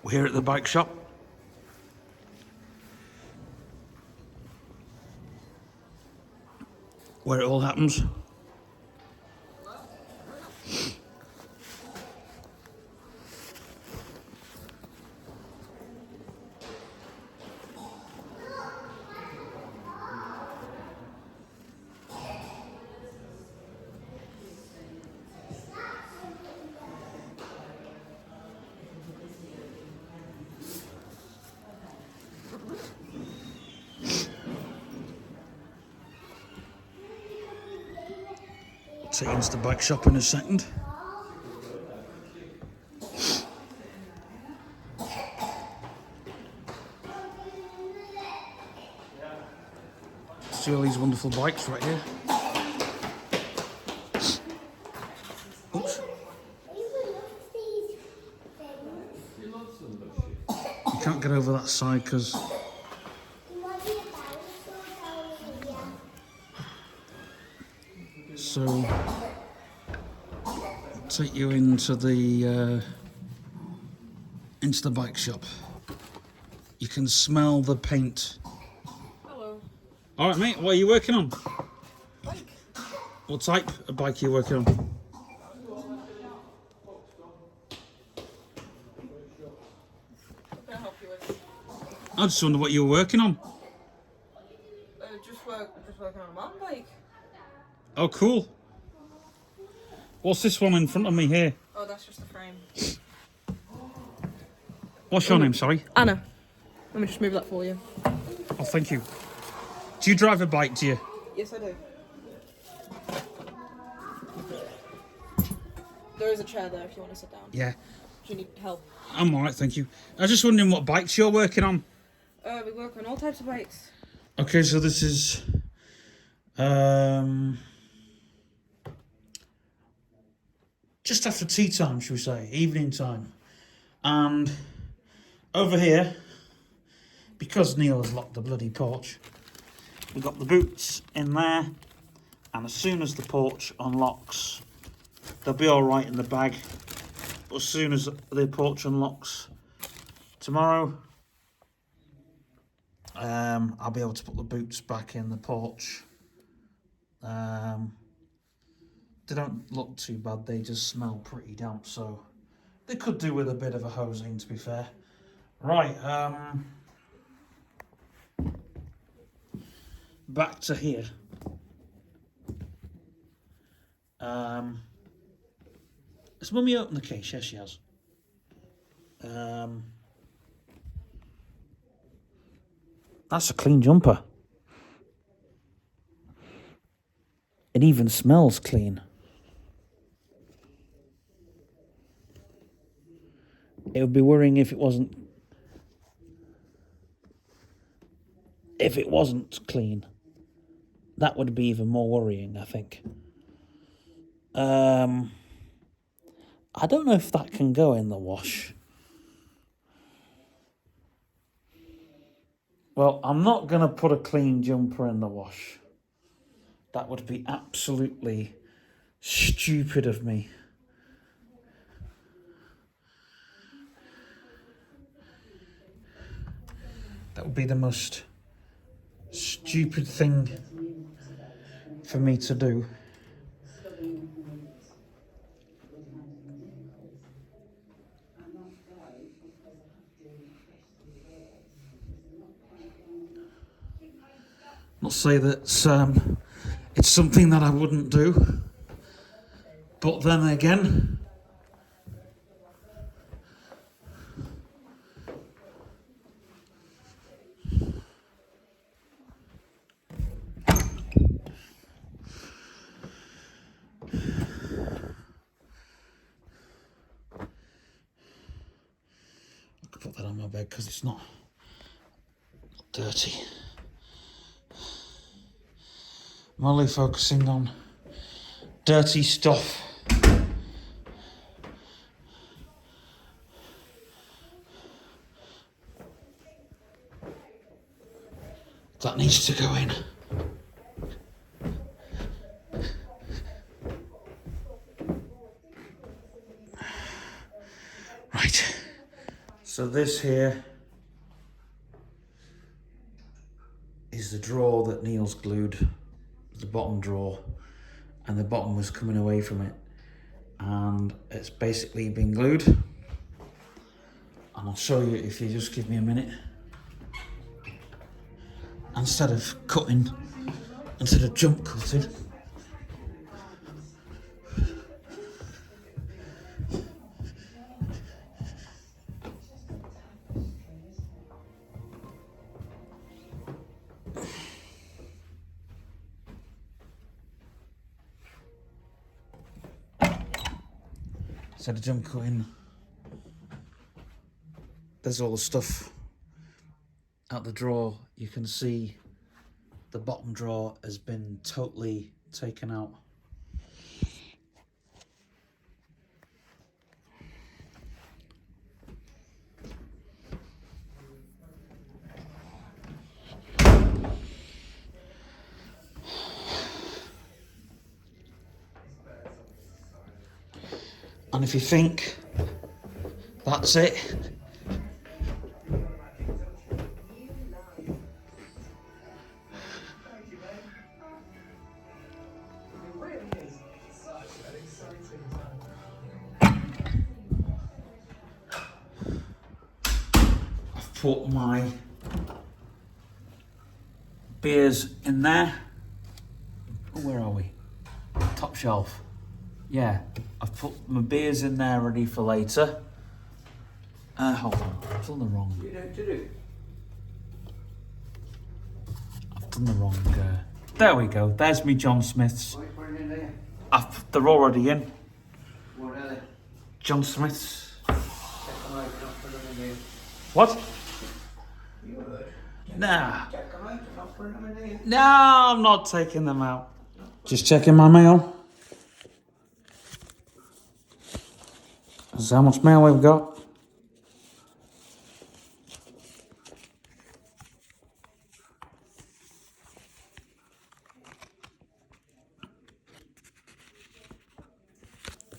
We're here at the bike shop. Where it all happens. Take you into the bike shop in a second. See all these wonderful bikes right here. Oops. You can't get over that side because so take you into the bike shop. You can smell the paint. Hello. All right, mate. What are you working on? Bike. What type of bike are you working on? What can I help you with? I just wonder what you were working on. Just working on a mountain bike. Oh, cool. What's this one in front of me here? Oh, that's just the frame. What's your name, sorry? Anna. Let me just move that for you. Oh, thank you. Do you drive a bike, do you? Yes, I do. There is a chair there if you want to sit down. Yeah. Do you need help? I'm alright, thank you. I was just wondering what bikes you're working on. We work on all types of bikes. Okay, so this is... just after tea time, should we say, evening time. And over here, because Neil has locked the bloody porch, we've got the boots in there, and as soon as the porch unlocks, they'll be all right in the bag. But as soon as the porch unlocks tomorrow, I'll be able to put the boots back in the porch. They don't look too bad, they just smell pretty damp, so they could do with a bit of a hosing, to be fair. Right, back to here. Has Mummy opened the case? Yes, she has. That's a clean jumper. It even smells clean. It would be worrying if it wasn't clean. That would be even more worrying, I think. I don't know if that can go in the wash. Well, I'm not going to put a clean jumper in the wash. That would be absolutely stupid of me. That would be the most stupid thing for me to do. Not say that it's something that I wouldn't do, but then again, I could put that on my bed because it's not dirty. I'm only focusing on dirty stuff. That needs to go in. Right. So this here is the drawer that Neil's glued, the bottom drawer, and the bottom was coming away from it, and it's basically been glued. And I'll show you if you just give me a minute. Instead of jump cutting, there's all the stuff out the drawer. You can see the bottom drawer has been totally taken out. And if you think that's it, I've put my beers in there. Oh, where are we? Top shelf. Yeah, I've put my beers in there ready for later. Hold on, I've done the wrong. You know what to do? I've done the wrong. There we go. There's me John Smiths. What are you putting in there? They're already in. What are they? John Smiths. Check them out, not put them in there. What? You heard. Nah. Check them out, not put them in there. No, I'm not taking them out. Just checking my mail. This is how much mail we've got.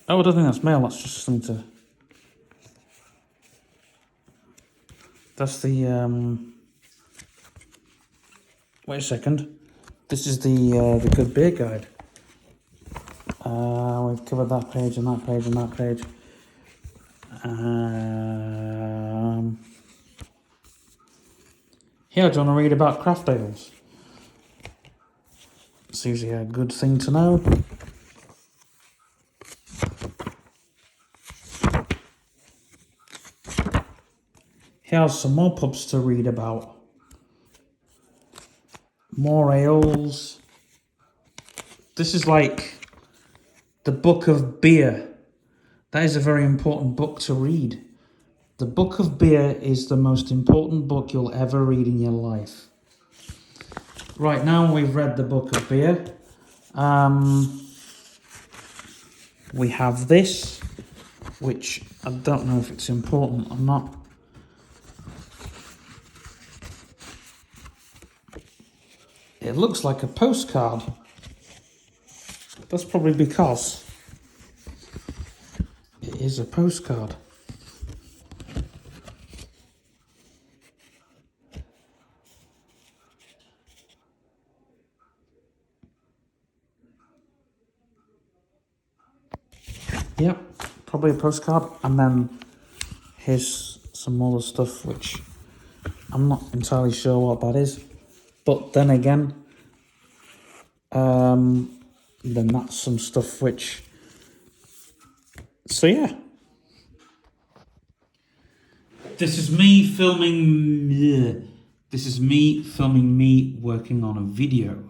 Oh, I don't think that's mail, that's just something to... That's the, Wait a second. This is the Good Beer Guide. We've covered that page and that page and that page. Here, do you want to read about craft ales? It's usually a good thing to know. Here's some more pubs to read about. More ales. This is like the Book of Beer. That is a very important book to read. The Book of Beer is the most important book you'll ever read in your life. Right, now we've read the Book of Beer. We have this, which I don't know if it's important or not. It looks like a postcard. That's probably because it is a postcard. Yep, probably a postcard. And then here's some other stuff which I'm not entirely sure what that is. But then again, then that's some stuff which... So yeah. This is me filming me working on a video.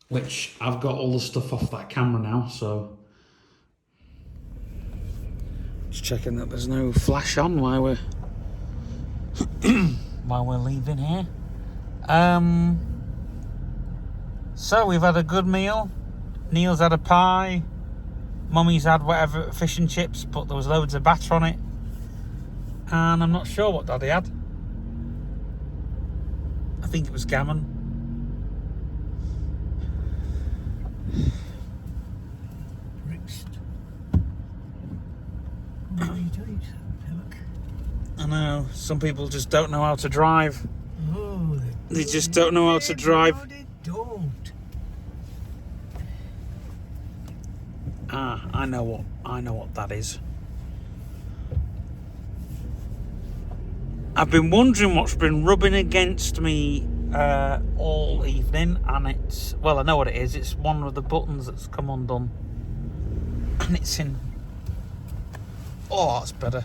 Which I've got all the stuff off that camera now, so... Just checking that there's no flash on while we're... while we're leaving here. So we've had a good meal. Neil's had a pie. Mummy's had whatever, fish and chips, but there was loads of batter on it. And I'm not sure what Daddy had. I think it was gammon. Look. I know, some people just don't know how to drive. Oh, They just don't know how to drive. No, they don't. Ah, I know what that is. I've been wondering what's been rubbing against me all evening, and it's, well, I know what it is. It's one of the buttons that's come undone, and it's in. Oh, that's better.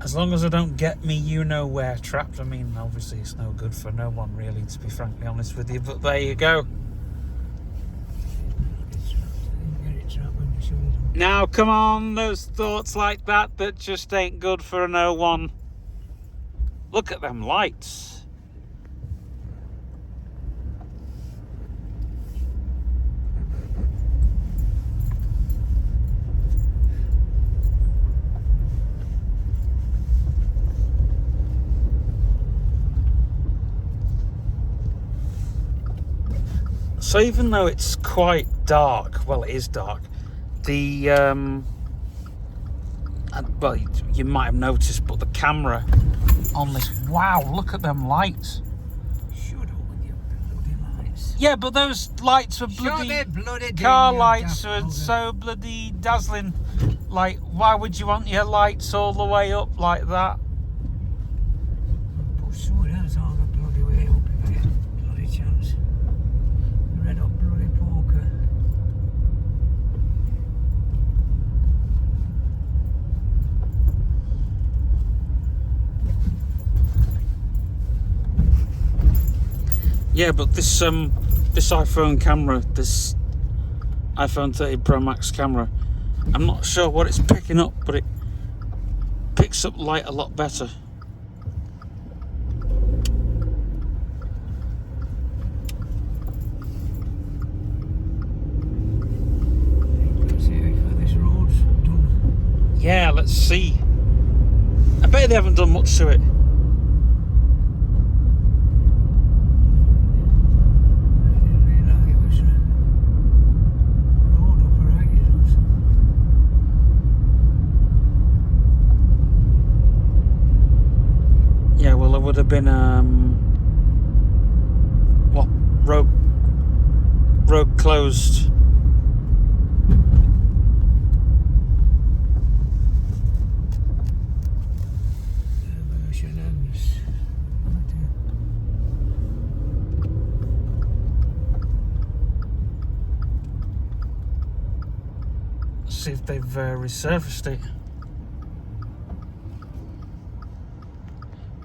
As long as I don't get me you-know-where trapped. I mean, obviously it's no good for no one really, to be frankly honest with you, but there you go. Now, come on, those thoughts like that just ain't good for no one. Look at them lights. So even though it's quite dark, well, it is dark, the well, you might have noticed, but the camera on this, wow, look at them lights. Shut up with your bloody lights. Yeah, but those lights were bloody car lights were so bloody dazzling. Like, why would you want your lights all the way up like that? Put someone else all the bloody way up if I get a bloody chance. Red hot bloody poker. Yeah, but this iPhone camera, this iPhone 30 Pro Max camera, I'm not sure what it's picking up, but it picks up light a lot better. Let's see how far this road's done. Yeah, let's see. I bet they haven't done much to it. Yeah, well, there would have been what, road closed. See if they've resurfaced it.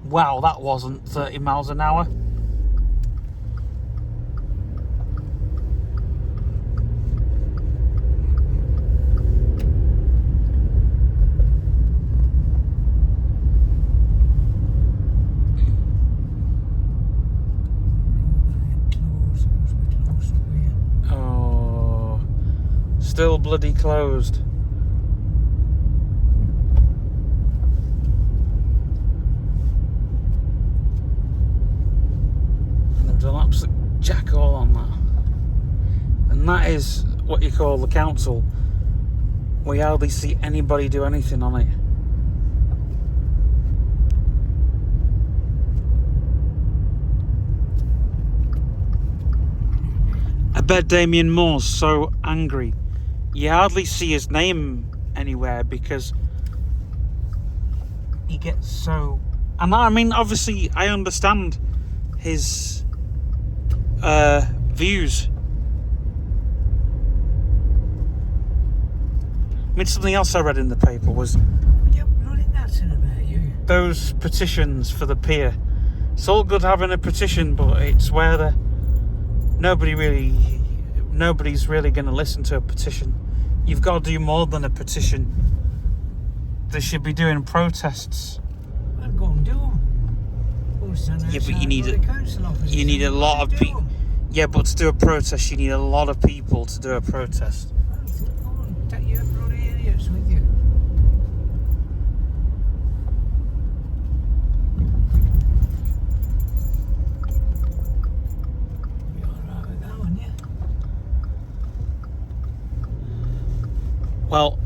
Wow, that wasn't 30 miles an hour. Oh, still bloody closed. An absolute jack all on that, and that is what you call the council. We hardly see anybody do anything on it. I bet Damien Moore's so angry. You hardly see his name anywhere because he gets so. And I mean, obviously, I understand his views. I mean, something else I read in the paper was those petitions for the pier. It's all good having a petition, but it's where nobody's really going to listen to a petition. You've got to do more than a petition. They should be doing protests. I'll go and do them. Yeah, but you need a lot of people. Yeah, but to do a protest, you need a lot of people to do a protest. Go on, take your bloody idiots with you. Well,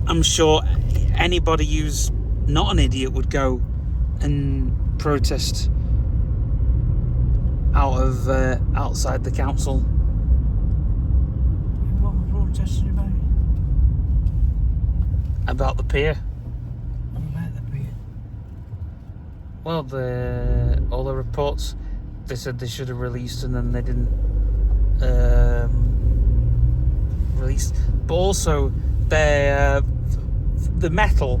I'm sure anybody who's not an idiot would go and protest outside the council. What were protesting About the pier. about the pier? Well, all the reports, they said they should have released and then they didn't release. But also, the metal,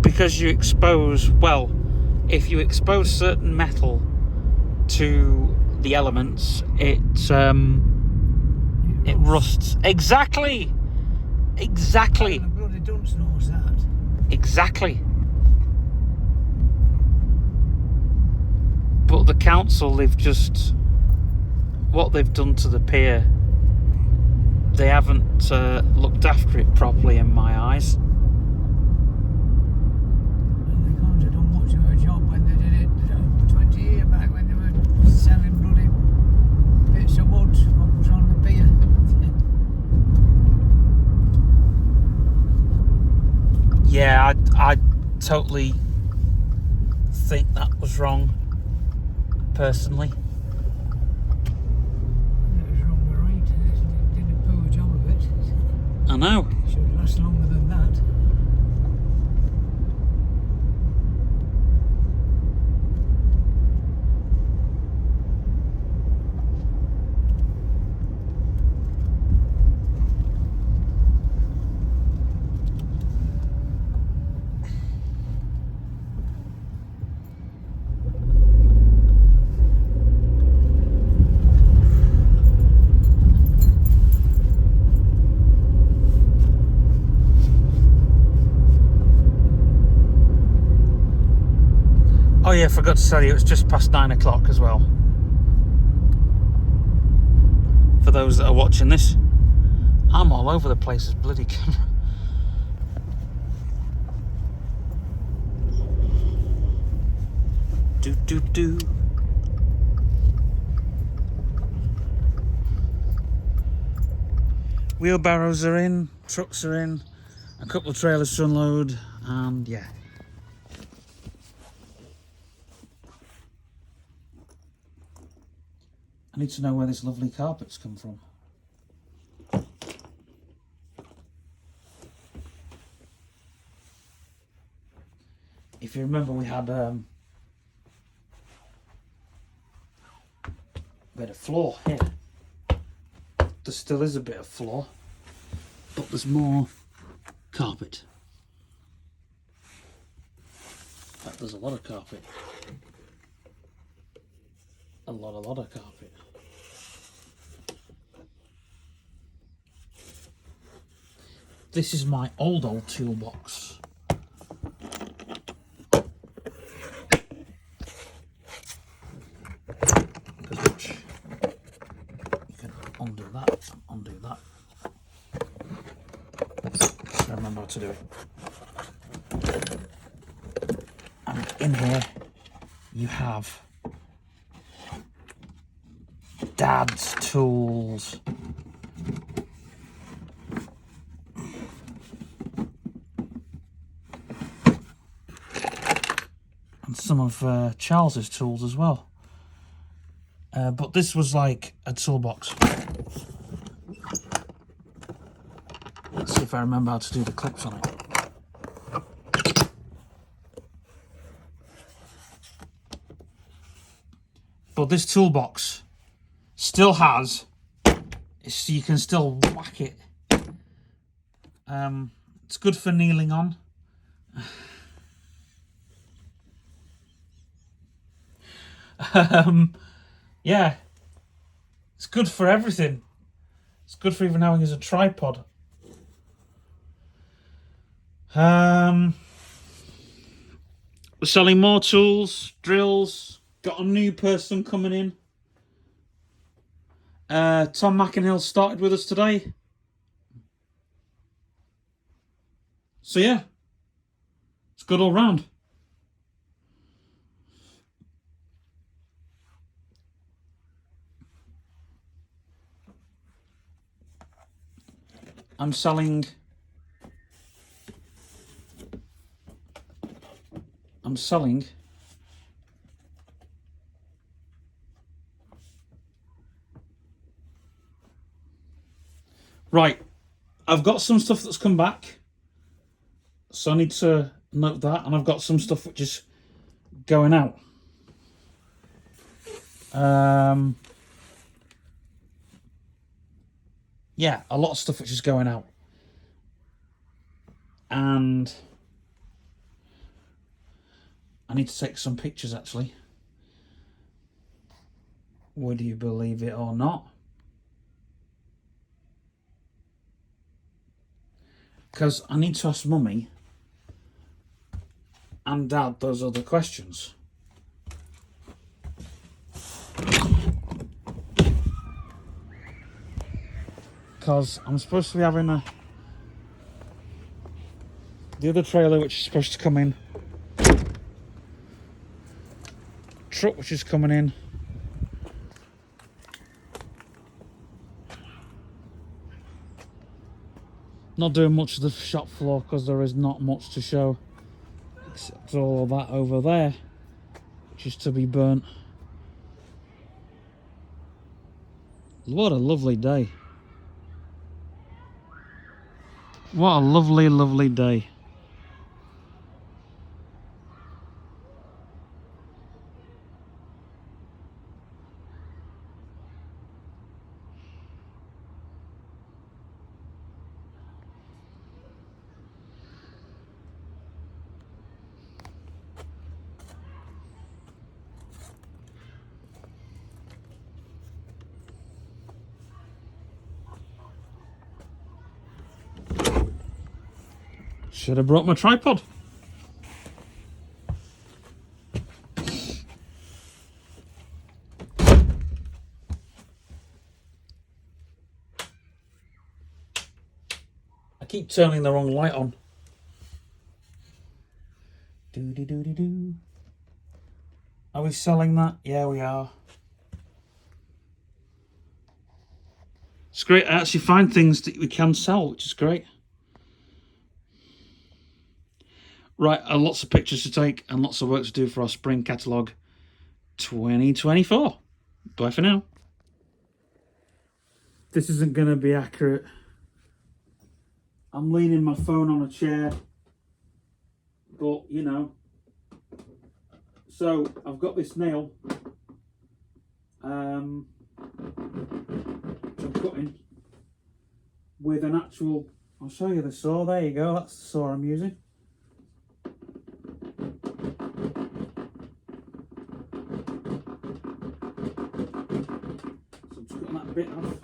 because you expose, well, if you expose certain metal to the elements, it rusts. Exactly. The bloody dunce knows that. Exactly. But the council, what they've done to the pier, they haven't looked after it properly in my eyes. And they can't have done much of a job when they did it 20 years back when they were selling bloody bits of wood what was on the pier. Yeah, I totally think that was wrong, personally. It was wrong, but right. They did a poor job of it. I know. It should last longer than that. Oh yeah, I forgot to tell you, it's just past 9 o'clock as well. For those that are watching this, I'm all over the place as bloody camera. Do. Wheelbarrows are in, trucks are in, a couple of trailers to unload, and yeah. I need to know where this lovely carpet's come from. If you remember, we had a bit of floor here. There still is a bit of floor, but there's more carpet. In fact, there's a lot of carpet. A lot of carpet. This is my old toolbox. Which you can undo that. I remember how to do it. And in here you have Dad's tools. And some of Charles's tools as well. But this was like a toolbox. Let's see if I remember how to do the clips on it. But this toolbox still has, so you can still whack it. It's good for kneeling on. Yeah, it's good for everything. It's good for even having as a tripod. We're selling more tools, drills. Got a new person coming in. Tom McInhill started with us today. So yeah, it's good all round. I'm selling. Right, I've got some stuff that's come back, so I need to note that, and I've got some stuff which is going out. Yeah, a lot of stuff which is going out. And I need to take some pictures, actually. Would you believe it or not? Because I need to ask Mummy and Dad those other questions. Because I'm supposed to be having the other trailer which is supposed to come in, truck which is coming in, not doing much of the shop floor because there is not much to show except all of that over there which is to be burnt. What a lovely day. What a lovely, lovely day. Should have brought my tripod. I keep turning the wrong light on. Do. Are we selling that? Yeah, we are. It's great. I actually find things that we can sell, which is great. Right, lots of pictures to take and lots of work to do for our spring catalogue 2024. Bye for now. This isn't going to be accurate. I'm leaning my phone on a chair, but you know. So I've got this nail, which I'm cutting with an actual. I'll show you the saw. There you go. That's the saw I'm using. So I'm just cutting that bit off.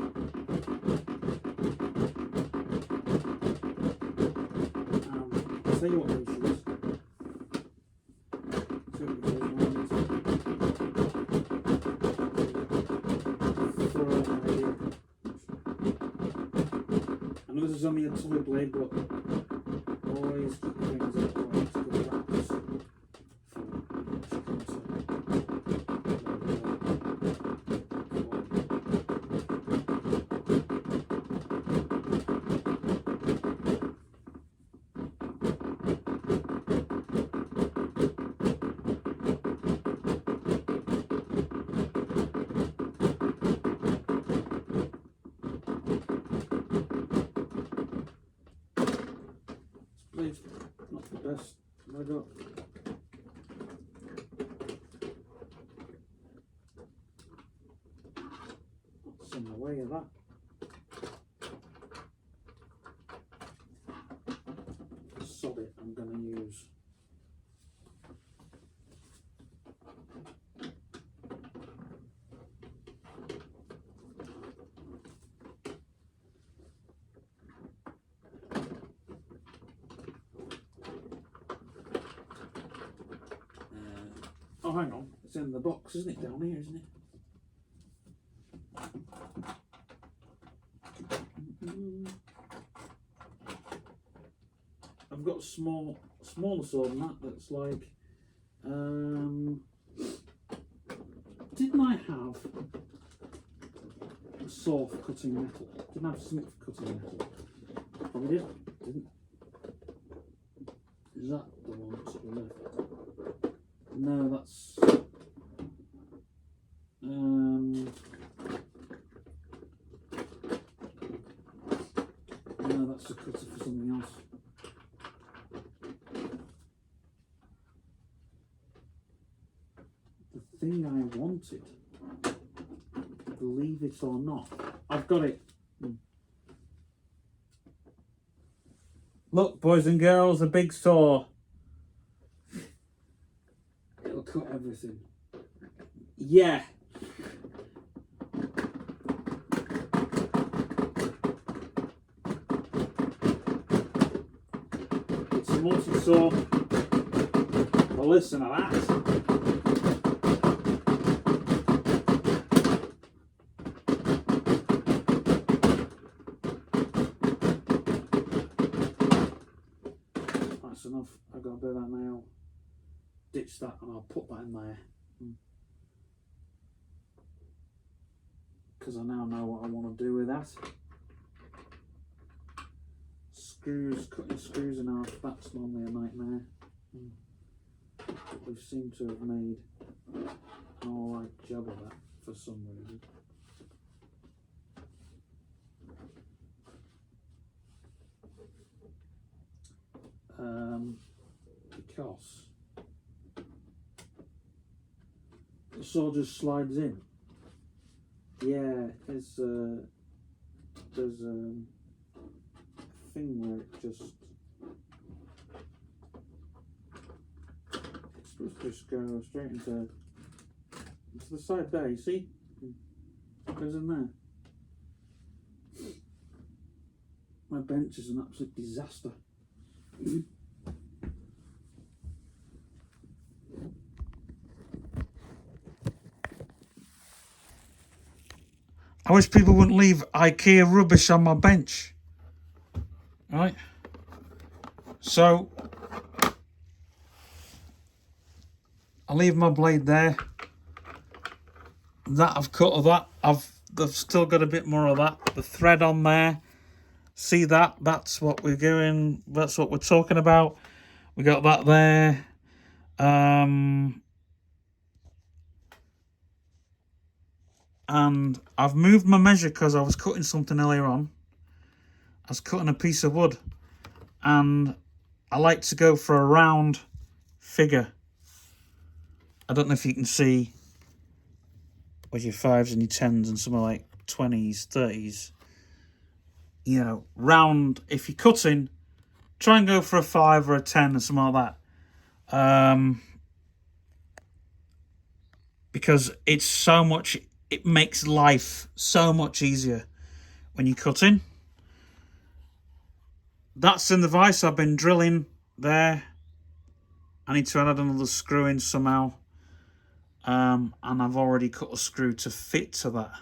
I'll tell you what this is. I know this is only a toy blade, but always keep things up right to the wraps. Blade's not the best. I got what's in the way of that? Sod it, I'm going to use oh, hang on, it's in the box, isn't it? Down here, isn't it? I've got a smaller saw than that. That's like, didn't I have a saw for cutting metal? Didn't I have something for cutting metal? Probably didn't. Is that the one that's at the left? No, that's no, that's the cutter for something else. The thing I wanted, believe it or not, I've got it. Look, boys and girls, a big saw. It'll cut everything. Yeah. It's a multi-saw. Well, listen to that. That's enough. I've got a bit of that now. Ditch that and I'll put that in there. Because I now know what I want to do with that. Screws, cutting screws in half, that's normally a nightmare. But we seem to have made an alright job of that for some reason. Because the saw just slides in. Yeah, there's a thing where it just, it's supposed to just go straight into the side there, you see? It goes in there. My bench is an absolute disaster. I wish people wouldn't leave IKEA rubbish on my bench. Right? So, I'll leave my blade there. That I've cut of that. I've still got a bit more of that. The thread on there. See that? That's what we're doing. That's what we're talking about. We got that there. And I've moved my measure because I was cutting something earlier on. I was cutting a piece of wood. And I like to go for a round figure. I don't know if you can see with your 5s and your 10s and some are like 20s, 30s. You know, round, if you're cutting, try and go for a 5 or a 10 or something like that. Because it's so much, it makes life so much easier when you're cutting. That's in the vise. I've been drilling there. I need to add another screw in somehow. And I've already cut a screw to fit to that.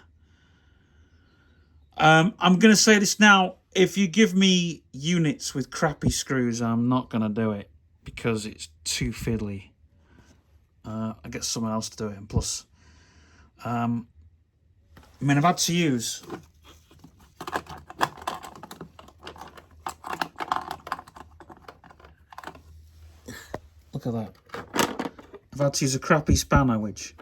I'm going to say this now. If you give me units with crappy screws, I'm not going to do it because it's too fiddly. I get someone else to do it. And plus, I mean, I've had to use... Look at that. I've had to use a crappy spanner, which...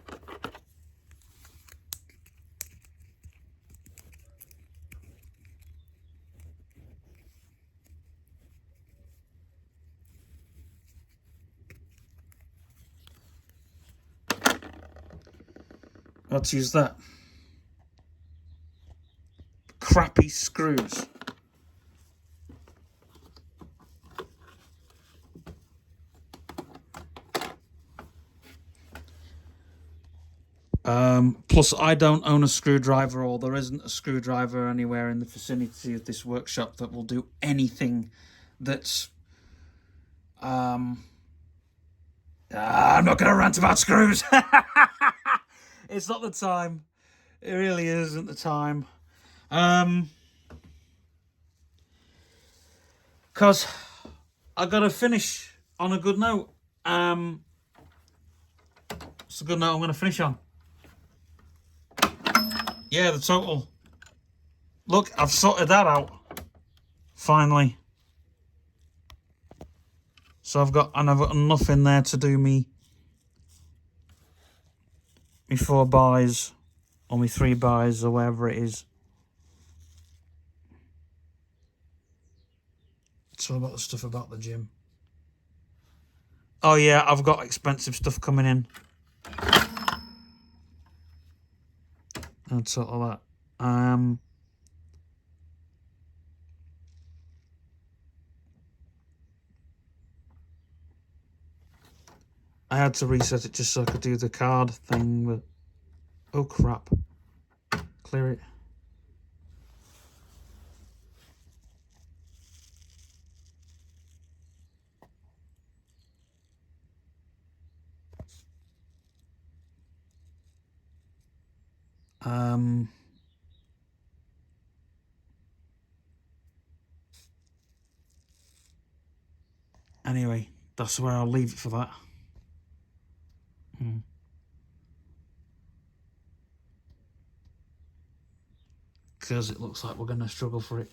I had to use that. Crappy screws. Plus, I don't own a screwdriver, or there isn't a screwdriver anywhere in the vicinity of this workshop that will do anything that's... I'm not going to rant about screws. It's not the time. It really isn't the time. Because I got to finish on a good note. It's a good note I'm going to finish on. Yeah, the total. Look, I've sorted that out. Finally. So I've got enough in there to do me 4 buys or me 3 buys or whatever it is. It's all about the stuff about the gym. Oh yeah, I've got expensive stuff coming in. And sort of that. I had to reset it just so I could do the card thing, but oh crap. Clear it. Anyway, that's where I'll leave it for that. Because it looks like we're going to struggle for it.